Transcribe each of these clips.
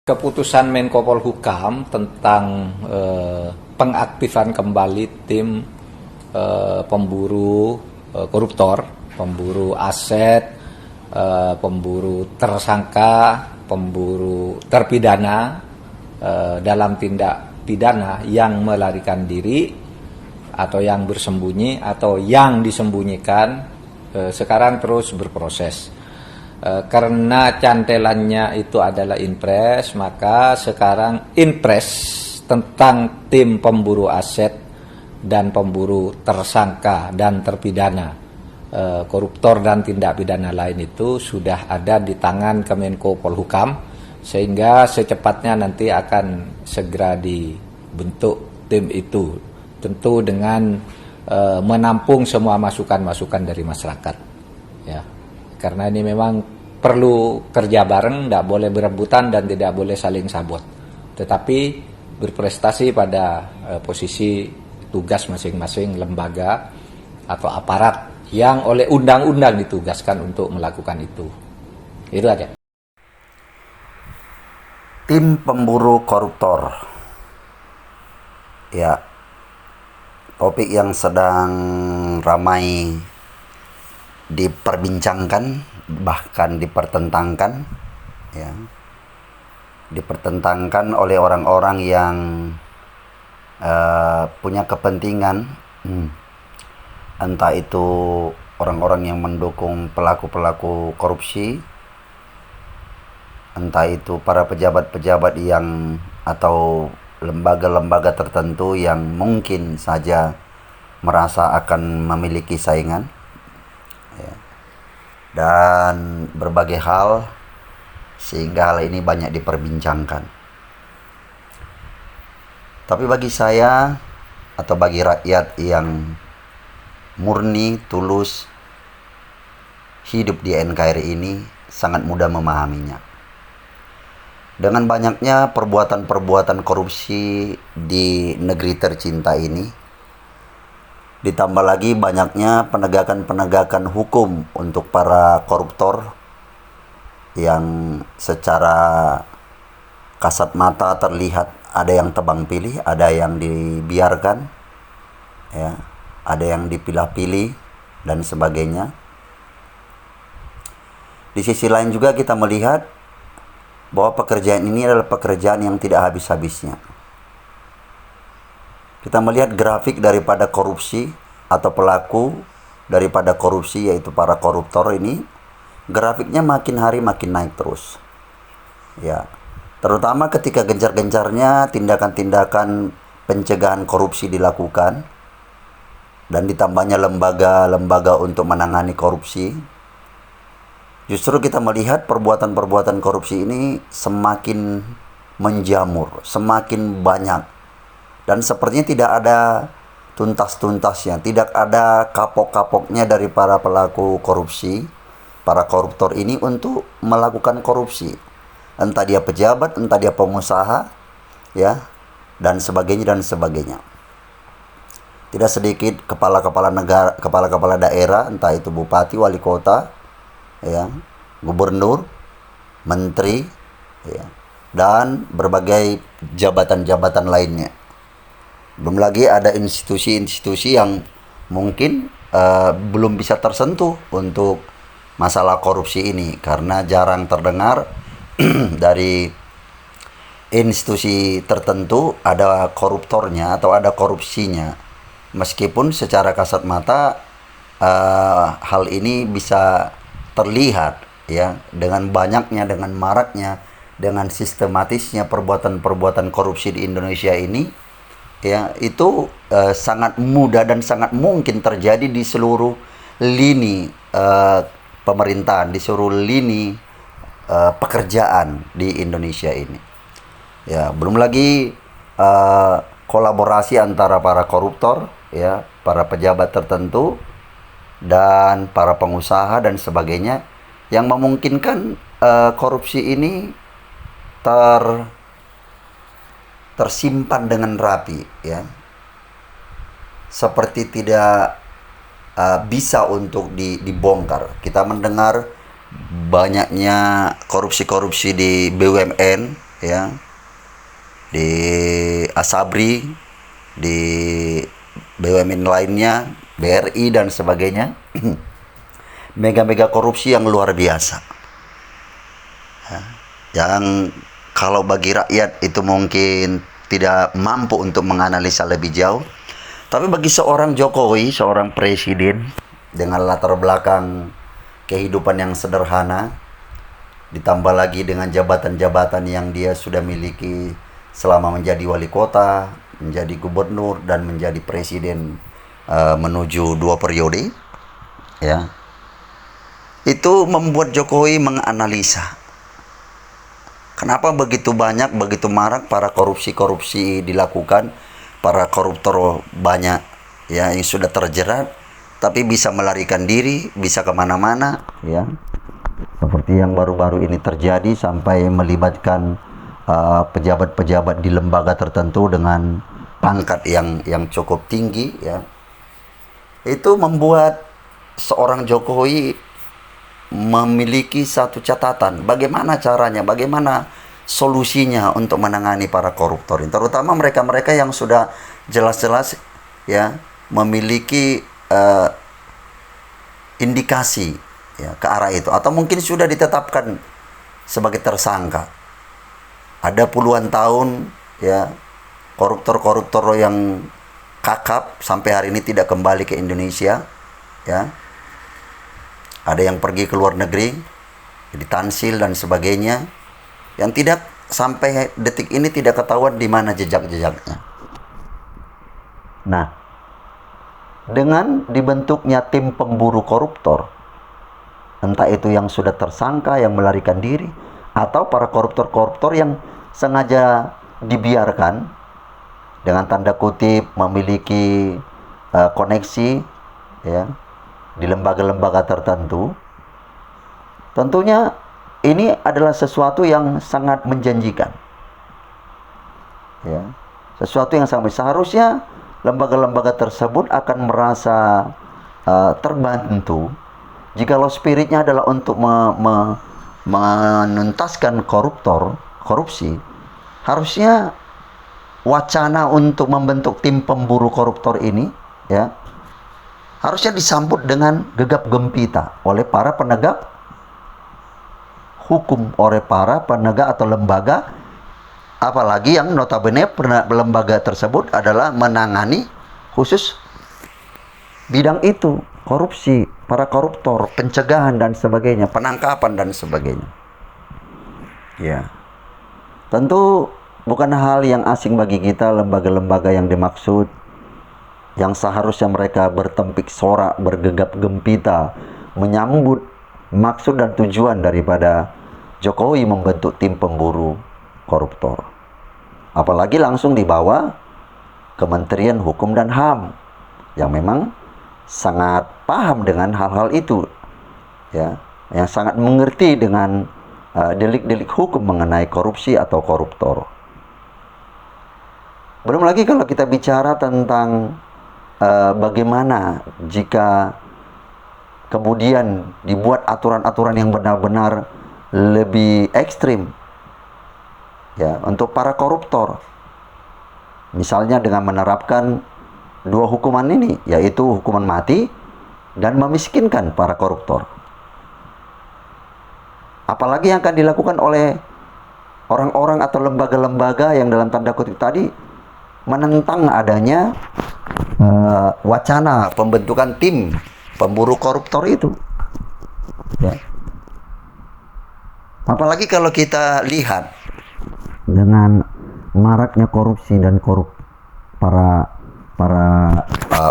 Keputusan Menko Polhukam tentang pengaktifan kembali tim pemburu koruptor, pemburu aset, pemburu tersangka, pemburu terpidana dalam tindak pidana yang melarikan diri atau yang bersembunyi atau yang disembunyikan sekarang terus berproses. Karena cantelannya itu adalah inpres, maka sekarang inpres tentang tim pemburu aset dan pemburu tersangka dan terpidana koruptor dan tindak pidana lain itu sudah ada di tangan Kemenko Polhukam, sehingga secepatnya nanti akan segera dibentuk tim itu, tentu dengan menampung semua masukan-masukan dari masyarakat, ya. Karena ini memang perlu kerja bareng, tidak boleh berebutan dan tidak boleh saling sabot. Tetapi berprestasi pada posisi tugas masing-masing lembaga atau aparat yang oleh undang-undang ditugaskan untuk melakukan itu. Itu aja. Tim pemburu koruptor. Ya, topik yang sedang ramai diperbincangkan, bahkan dipertentangkan, ya, dipertentangkan oleh orang-orang yang punya kepentingan, entah itu orang-orang yang mendukung pelaku-pelaku korupsi, entah itu para pejabat-pejabat yang atau lembaga-lembaga tertentu yang mungkin saja merasa akan memiliki saingan, ya, dan berbagai hal, sehingga hal ini banyak diperbincangkan. Tapi bagi saya atau bagi rakyat yang murni, tulus hidup di NKRI ini, sangat mudah memahaminya. Dengan banyaknya perbuatan-perbuatan korupsi di negeri tercinta ini, ditambah lagi banyaknya penegakan-penegakan hukum untuk para koruptor yang secara kasat mata terlihat ada yang tebang pilih, ada yang dibiarkan, ya, ada yang dipilah-pilih dan sebagainya. Di sisi lain juga kita melihat bahwa pekerjaan ini adalah pekerjaan yang tidak habis-habisnya. Kita melihat grafik daripada korupsi atau pelaku daripada korupsi, yaitu para koruptor ini, grafiknya makin hari makin naik terus. Ya, terutama ketika gencar-gencarnya tindakan-tindakan pencegahan korupsi dilakukan dan ditambahnya lembaga-lembaga untuk menangani korupsi, justru kita melihat perbuatan-perbuatan korupsi ini semakin menjamur, semakin banyak. Dan sepertinya tidak ada tuntas-tuntasnya, tidak ada kapok-kapoknya dari para pelaku korupsi, para koruptor ini untuk melakukan korupsi. Entah dia pejabat, entah dia pengusaha, ya, dan sebagainya dan sebagainya. Tidak sedikit kepala-kepala negara, kepala-kepala daerah, entah itu bupati, wali kota, ya, gubernur, menteri, ya, dan berbagai jabatan-jabatan lainnya. Belum lagi ada institusi-institusi yang mungkin belum bisa tersentuh untuk masalah korupsi ini, karena jarang terdengar dari institusi tertentu ada koruptornya atau ada korupsinya. Meskipun secara kasat mata hal ini bisa terlihat, ya, dengan banyaknya, dengan maraknya, dengan sistematisnya perbuatan-perbuatan korupsi di Indonesia ini, ya, itu sangat mudah dan sangat mungkin terjadi di seluruh lini pemerintahan, di seluruh lini pekerjaan di Indonesia ini. Ya, belum lagi kolaborasi antara para koruptor, ya, para pejabat tertentu dan para pengusaha dan sebagainya, yang memungkinkan korupsi ini tersimpan dengan rapi, ya, seperti tidak bisa untuk dibongkar. Kita mendengar banyaknya korupsi-korupsi di BUMN, ya, di Asabri, di BUMN lainnya, BRI dan sebagainya. Mega-mega korupsi yang luar biasa. Ya, yang kalau bagi rakyat itu mungkin tidak mampu untuk menganalisa lebih jauh. Tapi bagi seorang Jokowi, seorang presiden dengan latar belakang kehidupan yang sederhana, ditambah lagi dengan jabatan-jabatan yang dia sudah miliki selama menjadi wali kota, menjadi gubernur, dan menjadi presiden menuju 2 periode, ya, itu membuat Jokowi menganalisa kenapa begitu banyak, begitu marak para korupsi dilakukan, para koruptor banyak ya yang sudah terjerat, tapi bisa melarikan diri, bisa kemana-mana, ya. Seperti yang baru-baru ini terjadi sampai melibatkan pejabat-pejabat di lembaga tertentu dengan pangkat yang cukup tinggi, ya. Itu membuat seorang Jokowi memiliki satu catatan, bagaimana caranya, bagaimana solusinya untuk menangani para koruptor, terutama mereka-mereka yang sudah jelas-jelas ya memiliki indikasi ya ke arah itu, atau mungkin sudah ditetapkan sebagai tersangka. Ada puluhan tahun ya koruptor-koruptor yang kakap sampai hari ini tidak kembali ke Indonesia, ya. Ada yang pergi ke luar negeri, ditansil dan sebagainya, yang tidak sampai detik ini tidak ketahuan di mana jejak-jejaknya. Nah, dengan dibentuknya tim pemburu koruptor, entah itu yang sudah tersangka, yang melarikan diri, atau para koruptor-koruptor yang sengaja dibiarkan dengan tanda kutip memiliki koneksi ya di lembaga-lembaga tertentu, tentunya ini adalah sesuatu yang sangat menjanjikan, ya, sesuatu yang sangat seharusnya lembaga-lembaga tersebut akan merasa terbantu jikalau spiritnya adalah untuk menuntaskan korupsi. Harusnya wacana untuk membentuk tim pemburu koruptor ini ya harusnya disambut dengan gegap gempita oleh para penegak hukum, oleh para penegak atau lembaga, apalagi yang notabene lembaga tersebut adalah menangani khusus bidang itu, korupsi, para koruptor, pencegahan dan sebagainya, penangkapan dan sebagainya. Ya. Tentu bukan hal yang asing bagi kita lembaga-lembaga yang dimaksud, yang seharusnya mereka bertempik sorak, bergegap gempita menyambut maksud dan tujuan daripada Jokowi membentuk tim pemburu koruptor. Apalagi langsung di bawah Kementerian Hukum dan HAM yang memang sangat paham dengan hal-hal itu, ya, yang sangat mengerti dengan delik-delik hukum mengenai korupsi atau koruptor. Belum lagi kalau kita bicara tentang bagaimana jika kemudian dibuat aturan-aturan yang benar-benar lebih ekstrim ya untuk para koruptor. Misalnya dengan menerapkan 2 hukuman ini, yaitu hukuman mati dan memiskinkan para koruptor. Apalagi yang akan dilakukan oleh orang-orang atau lembaga-lembaga yang dalam tanda kutip tadi menentang adanya wacana pembentukan tim pemburu koruptor itu. Ya. Apalagi kalau kita lihat dengan maraknya korupsi dan para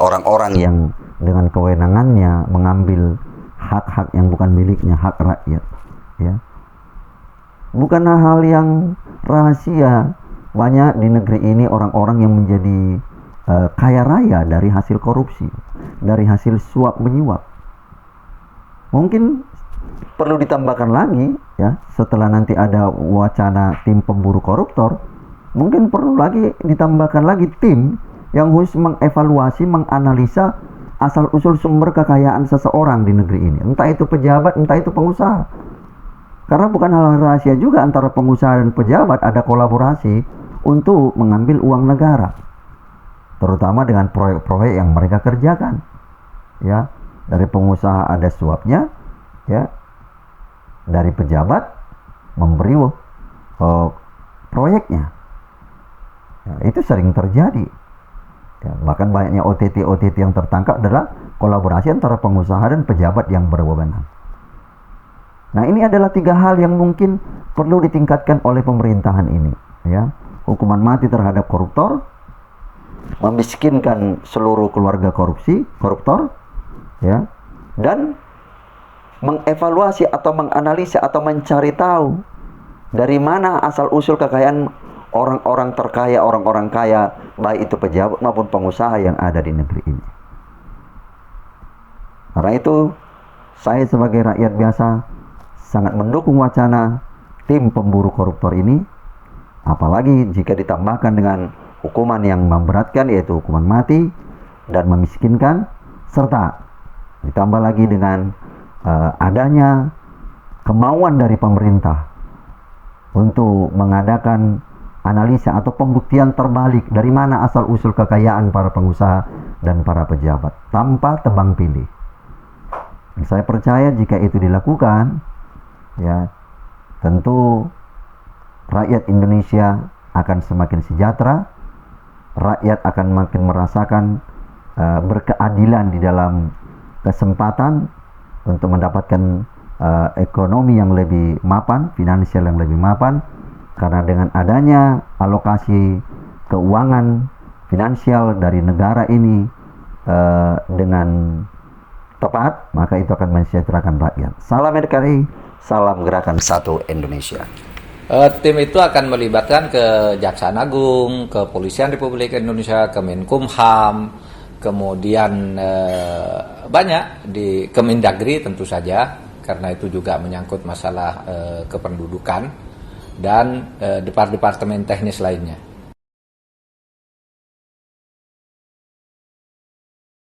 orang-orang yang dengan kewenangannya mengambil hak-hak yang bukan miliknya, hak rakyat, ya. Bukan hal yang rahasia, banyak di negeri ini orang-orang yang menjadi kaya raya dari hasil korupsi, dari hasil suap menyuap. Mungkin perlu ditambahkan lagi ya, setelah nanti ada wacana tim pemburu koruptor, mungkin perlu lagi ditambahkan lagi tim yang khusus mengevaluasi, menganalisa asal-usul sumber kekayaan seseorang di negeri ini, entah itu pejabat, entah itu pengusaha. Karena bukan hal rahasia juga antara pengusaha dan pejabat ada kolaborasi untuk mengambil uang negara, terutama dengan proyek-proyek yang mereka kerjakan. Ya, dari pengusaha ada suapnya, ya, dari pejabat memberi proyeknya. Ya, itu sering terjadi. Ya, bahkan banyaknya OTT yang tertangkap adalah kolaborasi antara pengusaha dan pejabat yang berwenang. Nah, ini adalah 3 hal yang mungkin perlu ditingkatkan oleh pemerintahan ini. Ya, hukuman mati terhadap koruptor, memiskinkan seluruh keluarga koruptor, ya, dan mengevaluasi atau menganalisa atau mencari tahu dari mana asal usul kekayaan orang-orang terkaya, orang-orang kaya, baik itu pejabat maupun pengusaha yang ada di negeri ini. Karena itu, saya sebagai rakyat biasa sangat mendukung wacana tim pemburu koruptor ini, apalagi jika ditambahkan dengan hukuman yang memberatkan, yaitu hukuman mati dan memiskinkan, serta ditambah lagi dengan adanya kemauan dari pemerintah untuk mengadakan analisa atau pembuktian terbalik dari mana asal usul kekayaan para pengusaha dan para pejabat tanpa tebang pilih. Dan saya percaya jika itu dilakukan, ya, tentu rakyat Indonesia akan semakin sejahtera, rakyat akan makin merasakan berkeadilan di dalam kesempatan untuk mendapatkan ekonomi yang lebih mapan, finansial yang lebih mapan. Karena dengan adanya alokasi keuangan finansial dari negara ini dengan tepat, maka itu akan mensejahterakan rakyat. Salam NKRI, salam Gerakan 1 Indonesia. Tim itu akan melibatkan Kejaksaan Agung, Kepolisian Republik Indonesia, Kemenkumham, kemudian banyak di Kemendagri tentu saja, karena itu juga menyangkut masalah kependudukan, dan departemen teknis lainnya.